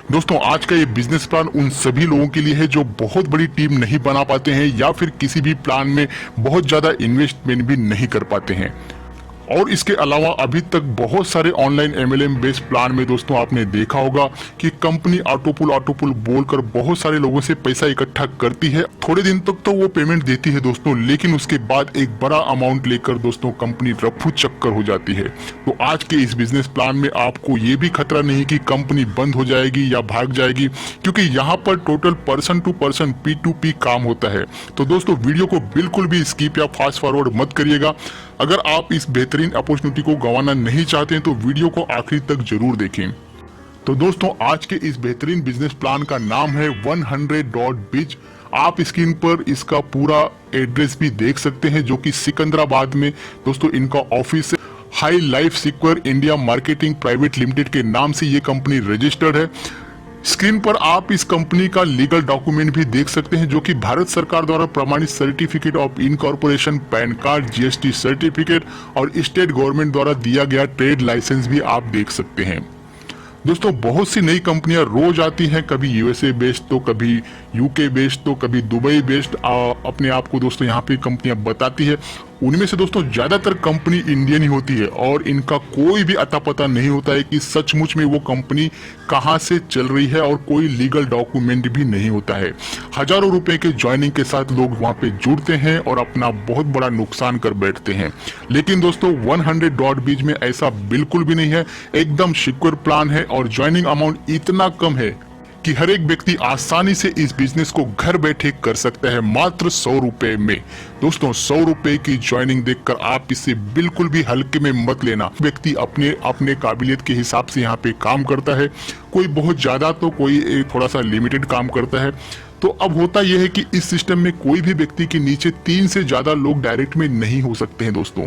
दोस्तों आज का ये बिजनेस प्लान उन सभी लोगों के लिए है जो बहुत बड़ी टीम नहीं बना पाते हैं या फिर किसी भी प्लान में बहुत ज्यादा इन्वेस्टमेंट भी नहीं कर पाते हैं। और इसके अलावा अभी तक बहुत सारे ऑनलाइन एमएलएम बेस्ड प्लान में दोस्तों आपने देखा होगा कि कंपनी ऑटोपुल बोलकर बहुत सारे लोगों से पैसा इकट्ठा करती है। थोड़े दिन तक तो वो पेमेंट देती है दोस्तों, लेकिन उसके बाद एक बड़ा अमाउंट लेकर दोस्तों कंपनी रफू चक्कर हो जाती है। तो आज के इस बिजनेस प्लान में आपको ये भी खतरा नहीं कि कंपनी बंद हो जाएगी या भाग जाएगी, क्योंकि यहाँ पर total person to person P2P काम होता है। तो दोस्तों वीडियो को बिल्कुल भी स्किप या फास्ट फॉरवर्ड मत करिएगा। अगर आप इस बेहतरीन अपॉर्चुनिटी को गंवाना नहीं चाहते हैं तो वीडियो को आखिरी तक जरूर देखें। तो दोस्तों आज के इस बेहतरीन बिजनेस प्लान का नाम है 100.biz। आप स्क्रीन पर इसका पूरा एड्रेस भी देख सकते हैं, जो कि सिकंदराबाद में दोस्तों इनका ऑफिस है। High life secure India marketing private limited के नाम से ये कंपनी रजिस्टर्ड है। स्क्रीन पर आप इस कंपनी का लीगल डॉक्यूमेंट भी देख सकते हैं, जो कि भारत सरकार द्वारा प्रमाणित certificate of incorporation, pan card, GST certificate और स्टेट गवर्नमेंट द्वारा दिया गया ट्रेड लाइसेंस भी आप देख सकते हैं। दोस्तों बहुत सी नई कंपनियां रोज आती हैं, कभी यूएसए बेस्ड तो कभी यूके बेस्ड तो कभी दुबई बेस्ड अपने आप को दोस्तों यहाँ पे कंपनियां बताती है। उनमें से दोस्तों ज्यादातर कंपनी इंडियन ही होती है और इनका कोई भी अता पता नहीं होता है कि सचमुच में वो कंपनी कहाँ से चल रही है, और कोई लीगल डॉक्यूमेंट भी नहीं होता है। हजारों रुपए के ज्वाइनिंग के साथ लोग वहाँ पे जुड़ते हैं और अपना बहुत बड़ा नुकसान कर बैठते हैं। लेकिन दोस्तों 100.biz में ऐसा बिल्कुल भी नहीं है, एकदम सिक्योर प्लान है और ज्वाइनिंग अमाउंट इतना कम है कि हर एक व्यक्ति आसानी से इस बिजनेस को घर बैठे कर सकता है, मात्र 100 रुपए में। दोस्तों 100 रुपए की ज्वाइनिंग देखकर आप इसे बिल्कुल भी हल्के में मत लेना। व्यक्ति अपने अपने काबिलियत के हिसाब से यहाँ पे काम करता है, कोई बहुत ज्यादा तो कोई थोड़ा सा लिमिटेड काम करता है। तो अब होता यह है कि इस सिस्टम में कोई भी व्यक्ति के नीचे 3 से ज्यादा लोग डायरेक्ट में नहीं हो सकते हैं। दोस्तों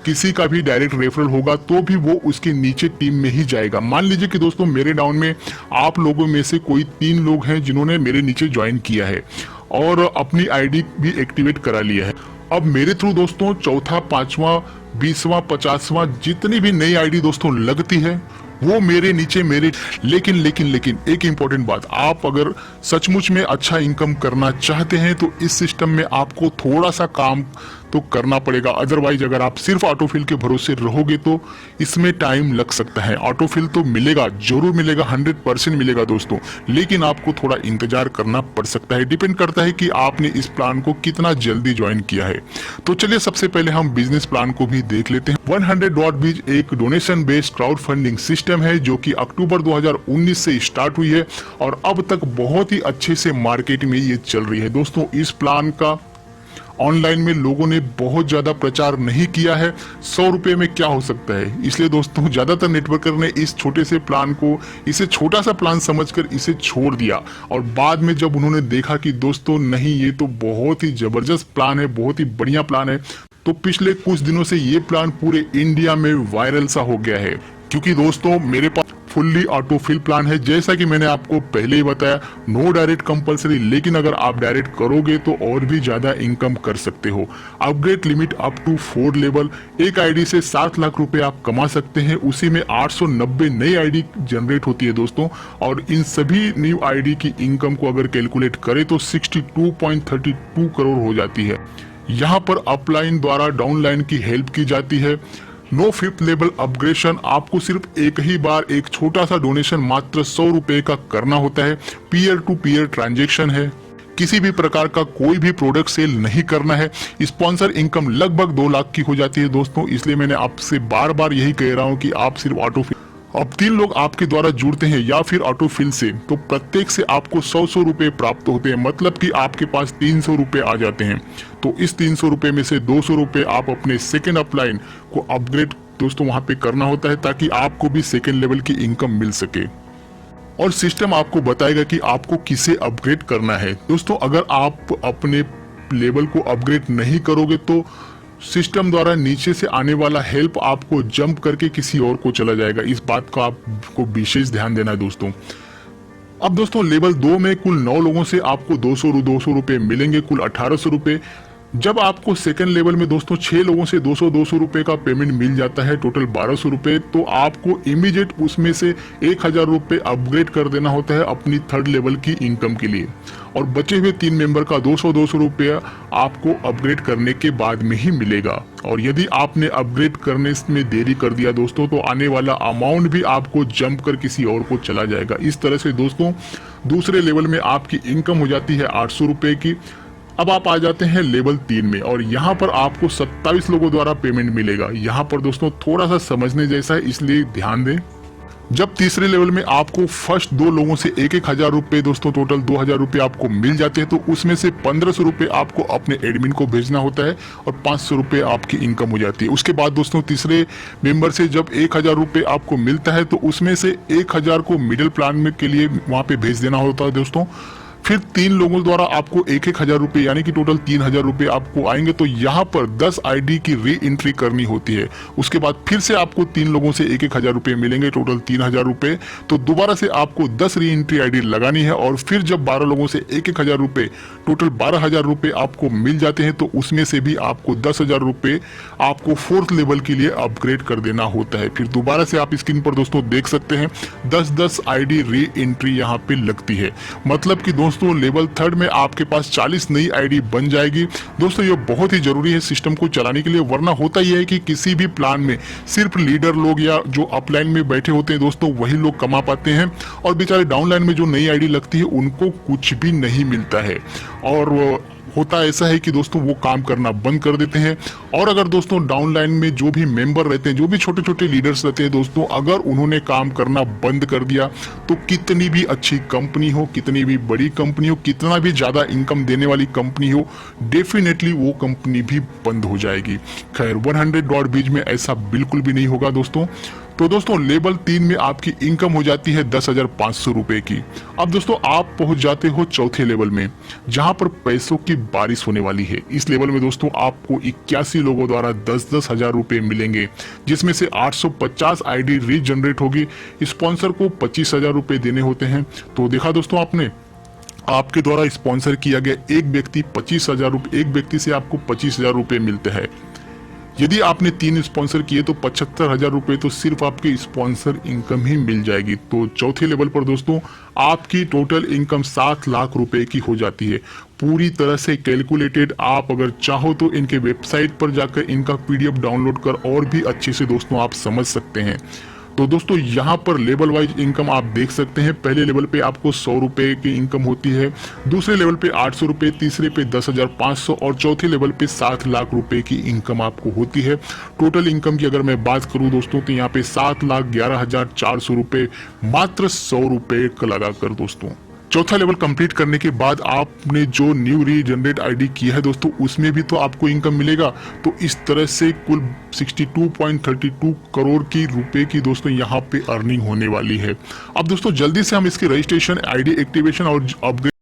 किसी का भी डायरेक्ट रेफरल होगा तो भी वो उसके नीचे टीम में ही जाएगा। मान लीजिए कि दोस्तों मेरे डाउन में आप लोगों में से कोई 3 लोग हैं जिन्होंने मेरे नीचे ज्वाइन किया है और अपनी आईडी भी एक्टिवेट करा लिया है। अब मेरे थ्रू दोस्तों चौथा, 5वां, 20वां, 50वां जितनी भी नई आईडी दोस्तों लगती है वो मेरे नीचे लेकिन एक इंपॉर्टेंट बात, आप अगर सचमुच में अच्छा इनकम करना चाहते हैं तो इस सिस्टम में आपको थोड़ा सा काम तो करना पड़ेगा। अदरवाइज अगर आप सिर्फ ऑटोफिल के भरोसे रहोगे तो इसमें टाइम लग सकता है। ऑटोफिल तो मिलेगा, जरूर मिलेगा, 100% मिलेगा दोस्तों, लेकिन आपको थोड़ा इंतजार करना पड़ सकता है। डिपेंड करता है कि आपने इस प्लान को कितना जल्दी ज्वाइन किया है। तो चलिए सबसे पहले हम बिजनेस प्लान को भी देख लेते हैं। 100.biz एक donation based crowd funding system है जो कि अक्टूबर 2019 से स्टार्ट हुई है और अब तक बहुत ही अच्छे से मार्केट में ये चल रही है। दोस्तों इस प्लान का ऑनलाइन में लोगों ने बहुत ज्यादा प्रचार नहीं किया है। 100 रुपए में क्या हो सकता है, इसलिए दोस्तों ज्यादातर नेटवर्कर ने इस छोटे से प्लान को इसे छोटा सा प्लान समझकर इसे छोड़ दिया। और बाद में जब उन्होंने देखा कि दोस्तों नहीं ये तो बहुत ही जबरदस्त प्लान है, बहुत ही बढ़िया प्लान है, तो पिछले कुछ दिनों से ये प्लान पूरे इंडिया में वायरल सा हो गया है। क्योंकि दोस्तों मेरे पास फुल्ली ऑटोफिल प्लान है, जैसा कि मैंने आपको पहले ही बताया, नो डायरेक्ट कंपलसरी, लेकिन अगर आप डायरेक्ट करोगे तो और भी ज्यादा इनकम कर सकते हो। Upgrade limit up to 4 level, एक आईडी से 7 लाख रुपए आप कमा सकते हैं। उसी में 890 नई आईडी जनरेट होती है दोस्तों, और इन सभी न्यू आईडी की इनकम को अगर कैलकुलेट करें तो 62.32 करोड़ हो जाती है। यहाँ पर अपलाइन द्वारा डाउनलाइन की हेल्प की जाती है। नो 5th लेवल अपग्रेडेशन, आपको सिर्फ एक ही बार एक छोटा सा डोनेशन मात्र 100 रुपए का करना होता है। पीयर टू पीयर ट्रांजैक्शन है, किसी भी प्रकार का कोई भी प्रोडक्ट सेल नहीं करना है। स्पॉन्सर इनकम लगभग 2 लाख की हो जाती है दोस्तों, इसलिए मैंने आपसे बार बार यही कह रहा हूँ कि आप सिर्फ ऑटोफिल, अब 3 लोग आपके द्वारा जुड़ते हैं या फिर ऑटोफिल से, तो प्रत्येक से आपको 100 रुपए प्राप्त होते हैं, मतलब कि आपके पास 300 रुपए आ जाते हैं। तो इस 300 रुपए में से 200 रुपए आप अपने सेकेंड अपलाइन को अपग्रेड दोस्तों वहां पे करना होता है, ताकि आपको भी सेकेंड लेवल की इनकम मिल सके। और सिस्टम आपको बताएगा कि आपको किसे अपग्रेड करना है। दोस्तों अगर आप अपने लेवल को अपग्रेड नहीं करोगे तो सिस्टम द्वारा नीचे से आने वाला हेल्प आपको जंप करके किसी और को चला जाएगा। इस बात का आपको विशेष ध्यान देना है दोस्तों। अब दोस्तों लेवल 2 में कुल 9 लोगों से आपको 200 रुपए मिलेंगे, कुल 1800 रुपए। जब आपको सेकंड लेवल में दोस्तों 6 लोगों से 200 रुपए का पेमेंट मिल जाता है, टोटल 1200 रुपए, तो आपको इमीडिएट उसमें से 1000 रुपए अपग्रेड कर देना होता है अपनी थर्ड लेवल की इनकम के लिए, और बचे हुए 3 मेंबर का 200 रुपया आपको अपग्रेड करने के बाद में ही मिलेगा। और यदि आपने अपग्रेड करने में देरी कर दिया दोस्तों, तो आने वाला अमाउंट भी आपको जंप कर किसी और को चला जाएगा। इस तरह से दोस्तों दूसरे लेवल में आपकी इनकम हो जाती है 800 रुपए की। अब आप आ जाते हैं लेवल 3 में, और यहाँ पर आपको 27 लोगों द्वारा पेमेंट मिलेगा। यहाँ पर दोस्तों थोड़ा सा समझने जैसा है, इसलिए ध्यान दें। जब तीसरे लेवल में आपको फर्स्ट 2 लोगों से 1,000 रुपए दोस्तों टोटल 2000 रुपए आपको मिल जाते हैं, तो उसमें से 1500 रुपए आपको अपने एडमिन को भेजना होता है और 500 रुपए आपकी इनकम हो जाती है। उसके बाद दोस्तों तीसरे मेंबर से जब 1000 रुपए आपको मिलता है, तो उसमें से 1000 को मिडिल प्लान में के लिए वहां पे भेज देना होता है दोस्तों। फिर 3 लोगों द्वारा आपको 1000 रुपए यानी कि टोटल 3000 रुपए आपको आएंगे, तो यहाँ पर 10 आईडी की री एंट्री करनी होती है। उसके बाद फिर से आपको 3 लोगों से 1000 रुपए मिलेंगे, टोटल 3000 रुपए। तो दोबारा से आपको 10 री एंट्री आईडी लगानी है, और फिर जब 12 लोगों से 1000 रुपए टोटल 12000 रुपए आपको मिल जाते हैं, तो उसमें से भी आपको 10,000 रुपए आपको फोर्थ लेवल के लिए अपग्रेड कर देना होता है। फिर दोबारा से आप स्क्रीन पर दोस्तों देख सकते हैं 10-10 आईडी री एंट्री यहाँ पे लगती है। मतलब कि दोस्तों लेवल थर्ड में आपके पास 40 नई आईडी बन जाएगी। दोस्तों ये बहुत ही जरूरी है सिस्टम को चलाने के लिए, वरना होता यह है कि किसी भी प्लान में सिर्फ लीडर लोग या जो अपलाइन में बैठे होते हैं दोस्तों वही लोग कमा पाते हैं, और बेचारे डाउनलाइन में जो नई आईडी लगती है उनको कुछ भी नहीं मिलता है। और होता ऐसा है कि दोस्तों वो काम करना बंद कर देते हैं। और अगर दोस्तों डाउनलाइन में जो भी मेंबर रहते हैं, जो भी छोटे छोटे लीडर्स रहते हैं दोस्तों, अगर उन्होंने काम करना बंद कर दिया, तो कितनी भी अच्छी कंपनी हो, कितनी भी बड़ी कंपनी हो, कितना भी ज्यादा इनकम देने वाली कंपनी हो, डेफिनेटली वो कंपनी भी बंद हो जाएगी। खैर 100.biz में ऐसा बिल्कुल भी नहीं होगा दोस्तों। तो दोस्तों लेवल 3 में आपकी इनकम हो जाती है 10,500 रुपए की। अब दोस्तों आप पहुंच जाते हो चौथे लेवल में, जहां पर पैसों की बारिश होने वाली है। इस लेवल में दोस्तों आपको 81 लोगों द्वारा 10-10 हजार रुपए मिलेंगे, जिसमें से 850 आईडी रीजनरेट होगी। स्पॉन्सर को 25,000 रुपए देने होते हैं। तो देखा दोस्तों आपने, आपके द्वारा स्पॉन्सर किया गया एक व्यक्ति 25,000 रुपए, एक व्यक्ति से आपको 25,000 रुपए मिलते हैं। यदि आपने 3 स्पॉन्सर किए तो 75,000 रुपए तो सिर्फ आपके स्पॉन्सर इनकम ही मिल जाएगी। तो चौथे लेवल पर दोस्तों आपकी टोटल इनकम 7 लाख रुपए की हो जाती है, पूरी तरह से कैलकुलेटेड। आप अगर चाहो तो इनके वेबसाइट पर जाकर इनका पीडीएफ डाउनलोड कर और भी अच्छे से दोस्तों आप समझ सकते हैं। तो दोस्तों यहाँ पर लेवल वाइज इनकम आप देख सकते हैं। पहले लेवल पे आपको 100 रुपए की इनकम होती है, दूसरे लेवल पे 800 रुपए, तीसरे पे 10,500 और चौथे लेवल पे 7 लाख रुपए की इनकम आपको होती है। टोटल इनकम की अगर मैं बात करूं दोस्तों, तो यहाँ पे 7,11,400 रुपए मात्र 100 रुपए लगाकर दोस्तों। चौथा लेवल कंप्लीट करने के बाद आपने जो न्यू रीजनरेट आईडी किया है दोस्तों, उसमें भी तो आपको इनकम मिलेगा। तो इस तरह से कुल 62.32 करोड़ की रुपए की दोस्तों यहाँ पे अर्निंग होने वाली है। अब दोस्तों जल्दी से हम इसकी रजिस्ट्रेशन, आईडी एक्टिवेशन और अपग्रेड